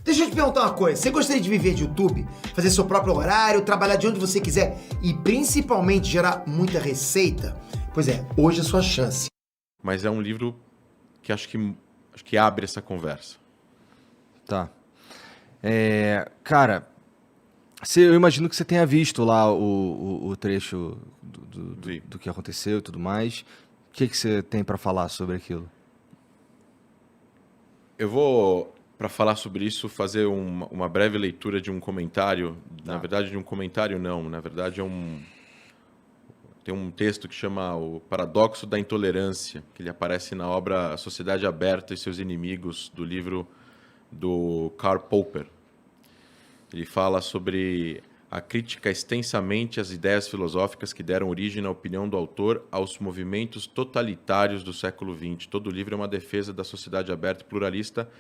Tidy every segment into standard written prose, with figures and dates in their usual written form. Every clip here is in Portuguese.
Deixa eu te perguntar uma coisa. Você gostaria de viver de YouTube? Fazer seu próprio horário, trabalhar de onde você quiser e principalmente gerar muita receita? Pois é, hoje é a sua chance. Mas é um livro que acho que abre essa conversa. Tá. Cara, eu imagino que você tenha visto lá o trecho do que aconteceu e tudo mais. O que você tem para falar sobre aquilo? Eu vou, para falar sobre isso, fazer uma breve leitura de um comentário. Tá. Na verdade, de um comentário não. Na verdade, tem um texto que chama O Paradoxo da Intolerância, que ele aparece na obra A Sociedade Aberta e Seus Inimigos, do livro do Karl Popper. Ele fala sobre a crítica extensamente às ideias filosóficas que deram origem na opinião do autor aos movimentos totalitários do século XX. Todo o livro é uma defesa da sociedade aberta e pluralista,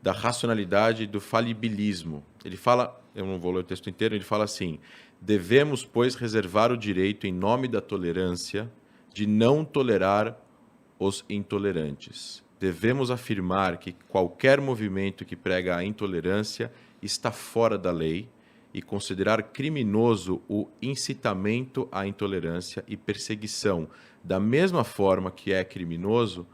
da racionalidade e do falibilismo. Ele fala, eu não vou ler o texto inteiro, ele fala assim: devemos, pois, reservar o direito, em nome da tolerância, de não tolerar os intolerantes. Devemos afirmar que qualquer movimento que prega a intolerância está fora da lei e considerar criminoso o incitamento à intolerância e perseguição, da mesma forma que é criminoso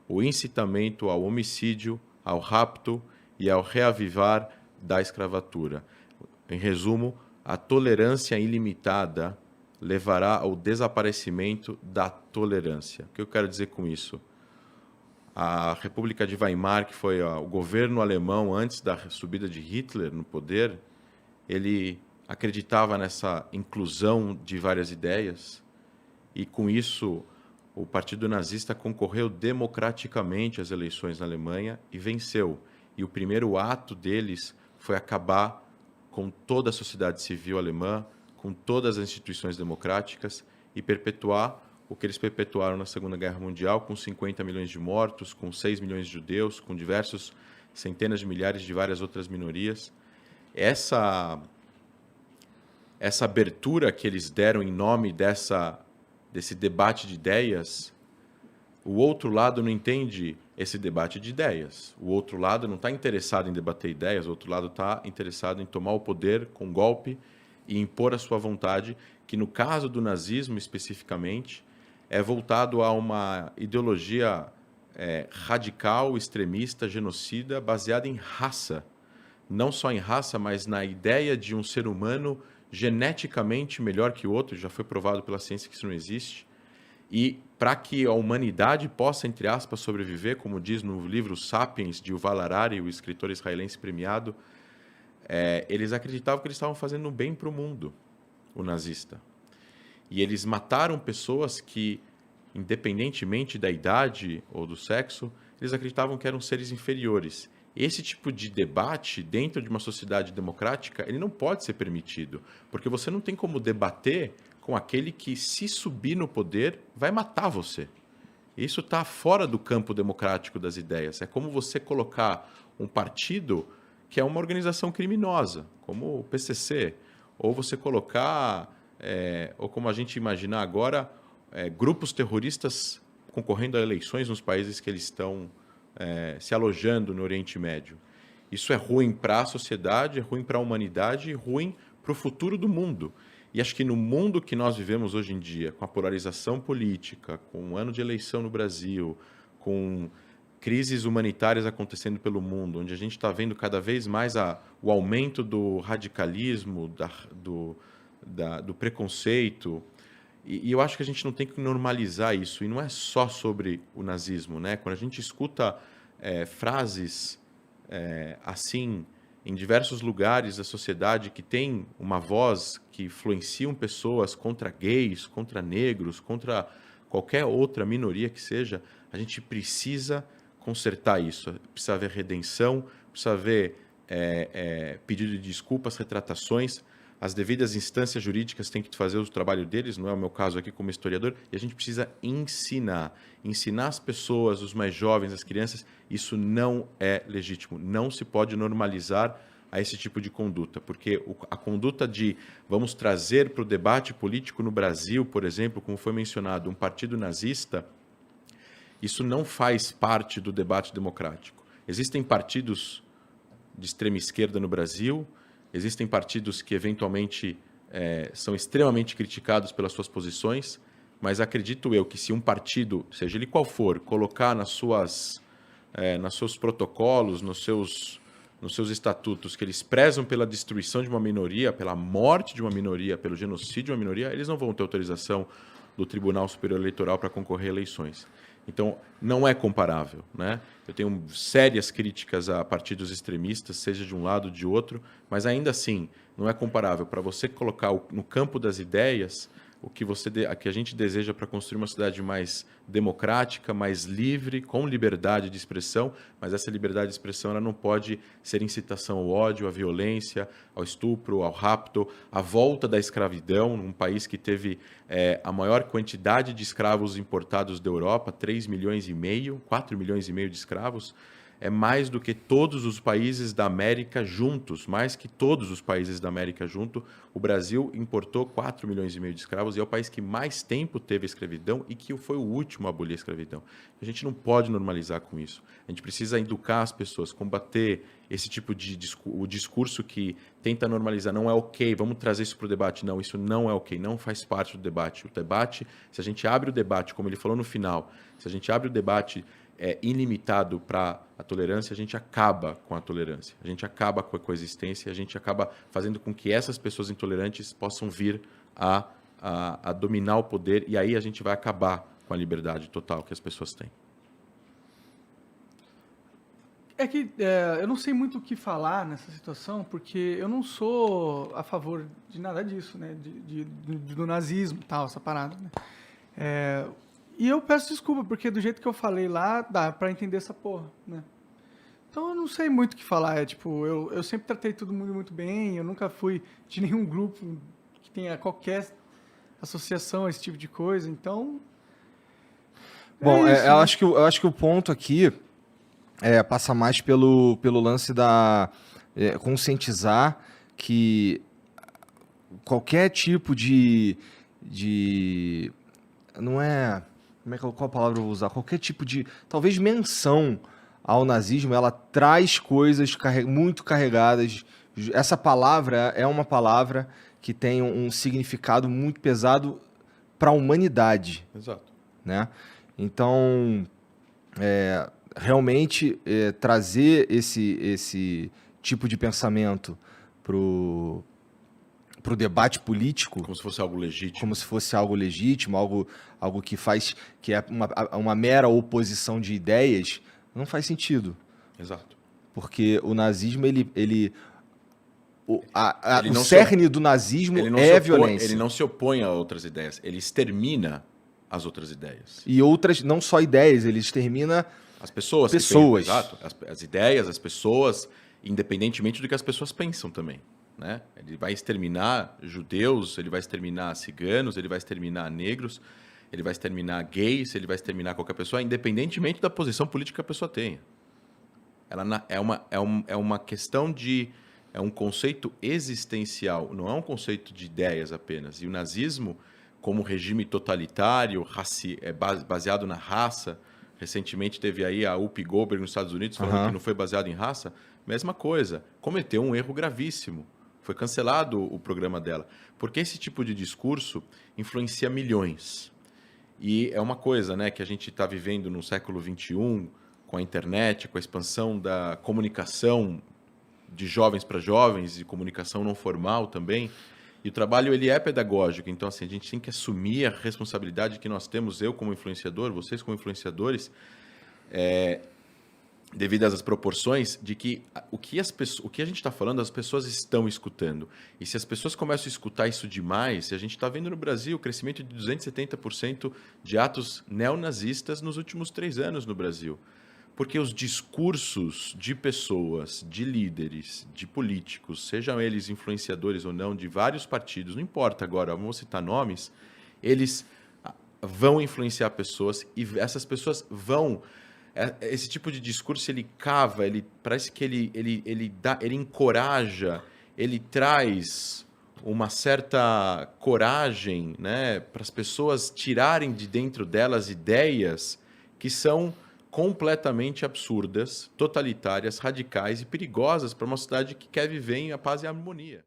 o incitamento ao homicídio, ao rapto e ao reavivar da escravatura. Em resumo, a tolerância ilimitada levará ao desaparecimento da tolerância. O que eu quero dizer com isso? A República de Weimar, que foi o governo alemão antes da subida de Hitler no poder, ele acreditava nessa inclusão de várias ideias e, com isso, o Partido Nazista concorreu democraticamente às eleições na Alemanha e venceu. E o primeiro ato deles foi acabar com toda a sociedade civil alemã, com todas as instituições democráticas e perpetuar o que eles perpetuaram na Segunda Guerra Mundial, com 50 milhões de mortos, com 6 milhões de judeus, com diversos centenas de milhares de várias outras minorias. Essa abertura que eles deram em nome desse debate de ideias, o outro lado não entende esse debate de ideias. O outro lado não está interessado em debater ideias, o outro lado está interessado em tomar o poder com golpe e impor a sua vontade, que no caso do nazismo especificamente, é voltado a uma ideologia radical, extremista, genocida, baseada em raça. Não só em raça, mas na ideia de um ser humano geneticamente melhor que o outro, já foi provado pela ciência que isso não existe. E para que a humanidade possa, entre aspas, sobreviver, como diz no livro Sapiens, de Yuval Harari, o escritor israelense premiado, eles acreditavam que eles estavam fazendo bem para o mundo, o nazista. E eles mataram pessoas que, independentemente da idade ou do sexo, eles acreditavam que eram seres inferiores. Esse tipo de debate, dentro de uma sociedade democrática, ele não pode ser permitido, porque você não tem como debater com aquele que, se subir no poder, vai matar você. Isso está fora do campo democrático das ideias. É como você colocar um partido que é uma organização criminosa, como o PCC, ou você colocar, ou como a gente imaginar agora, grupos terroristas concorrendo a eleições nos países que eles estão se alojando no Oriente Médio. Isso é ruim para a sociedade, é ruim para a humanidade e ruim para o futuro do mundo. E acho que no mundo que nós vivemos hoje em dia, com a polarização política, com um ano de eleição no Brasil, com crises humanitárias acontecendo pelo mundo, onde a gente está vendo cada vez mais o aumento do radicalismo, do preconceito, e eu acho que a gente não tem que normalizar isso, e não é só sobre o nazismo, né? Quando a gente escuta frases assim em diversos lugares da sociedade que tem uma voz que influenciam pessoas contra gays, contra negros, contra qualquer outra minoria que seja, a gente precisa consertar isso. Precisa haver redenção, precisa haver pedido de desculpas, retratações. As devidas instâncias jurídicas têm que fazer o trabalho deles, não é o meu caso aqui como historiador, e a gente precisa ensinar as pessoas, os mais jovens, as crianças, isso não é legítimo, não se pode normalizar a esse tipo de conduta, porque a conduta de vamos trazer para o debate político no Brasil, por exemplo, como foi mencionado, um partido nazista, isso não faz parte do debate democrático. Existem partidos de extrema esquerda no Brasil, existem partidos que eventualmente são extremamente criticados pelas suas posições, mas acredito eu que se um partido, seja ele qual for, colocar nos seus protocolos, nos seus estatutos, que eles prezam pela destruição de uma minoria, pela morte de uma minoria, pelo genocídio de uma minoria, eles não vão ter autorização do Tribunal Superior Eleitoral para concorrer a eleições. Então, não é comparável, né? Eu tenho sérias críticas a partidos extremistas, seja de um lado ou de outro, mas ainda assim, não é comparável. Para você colocar no campo das ideias o que a gente deseja para construir uma cidade mais democrática, mais livre, com liberdade de expressão, mas essa liberdade de expressão ela não pode ser incitação ao ódio, à violência, ao estupro, ao rapto, à volta da escravidão, num país que teve a maior quantidade de escravos importados da Europa, 3,5 milhões, 4,5 milhões de escravos, é mais do que todos os países da América juntos, mais que todos os países da América juntos. O Brasil importou 4,5 milhões de escravos e é o país que mais tempo teve escravidão e que foi o último a abolir a escravidão. A gente não pode normalizar com isso. A gente precisa educar as pessoas, combater esse tipo de o discurso que tenta normalizar. Não é ok, vamos trazer isso para o debate. Não, isso não é ok, não faz parte do debate. O debate, se a gente abre o debate, como ele falou no final, se a gente abre o debate ilimitado para a tolerância, a gente acaba com a tolerância, a gente acaba com a coexistência, a gente acaba fazendo com que essas pessoas intolerantes possam vir a dominar o poder e aí a gente vai acabar com a liberdade total que as pessoas têm. É que eu não sei muito o que falar nessa situação, porque eu não sou a favor de nada disso, né? Do nazismo e tal, essa parada, né? E eu peço desculpa, porque do jeito que eu falei lá, dá pra entender essa porra, né? Então eu não sei muito o que falar. Eu sempre tratei todo mundo muito bem, eu nunca fui de nenhum grupo que tenha qualquer associação a esse tipo de coisa, então... Bom, isso, eu né? acho que o ponto aqui passa mais pelo lance da conscientizar que qualquer tipo de não é... Qual palavra eu vou usar? Qualquer tipo de, talvez, menção ao nazismo, ela traz coisas muito carregadas. Essa palavra é uma palavra que tem um significado muito pesado para a humanidade. Exato. Né? Então, realmente, trazer esse tipo de pensamento pro debate político... Como se fosse algo legítimo. Como se fosse algo legítimo, algo que é uma mera oposição de ideias, não faz sentido. Exato. Porque o nazismo, o não cerne do nazismo é a violência. Ele não se opõe a outras ideias, ele extermina as outras ideias. E outras, não só ideias, ele extermina as pessoas. Pessoas. Exato. As ideias, as pessoas, independentemente do que as pessoas pensam também. Né? Ele vai exterminar judeus, ele vai exterminar ciganos, ele vai exterminar negros, ele vai exterminar gays, ele vai exterminar qualquer pessoa, independentemente da posição política que a pessoa tenha. Ela é uma questão de... É um conceito existencial, não é um conceito de ideias apenas. E o nazismo, como regime totalitário, baseado na raça, recentemente teve aí a Whoopi Goldberg nos Estados Unidos falando que não foi baseado em raça, mesma coisa, cometeu um erro gravíssimo. Foi cancelado o programa dela. Porque esse tipo de discurso influencia milhões. E é uma coisa, né, que a gente está vivendo no século XXI, com a internet, com a expansão da comunicação de jovens para jovens e comunicação não formal também. E o trabalho ele é pedagógico. Então, assim, a gente tem que assumir a responsabilidade que nós temos, eu como influenciador, vocês como influenciadores, devido às proporções de que o que a gente está falando, as pessoas estão escutando. E se as pessoas começam a escutar isso demais, a gente está vendo no Brasil o crescimento de 270% de atos neonazistas nos últimos 3 anos no Brasil. Porque os discursos de pessoas, de líderes, de políticos, sejam eles influenciadores ou não, de vários partidos, não importa agora, vamos citar nomes, eles vão influenciar pessoas e essas pessoas vão... Esse tipo de discurso, ele cava, parece que ele encoraja, ele traz uma certa coragem, né, para as pessoas tirarem de dentro delas ideias que são completamente absurdas, totalitárias, radicais e perigosas para uma sociedade que quer viver em paz e harmonia.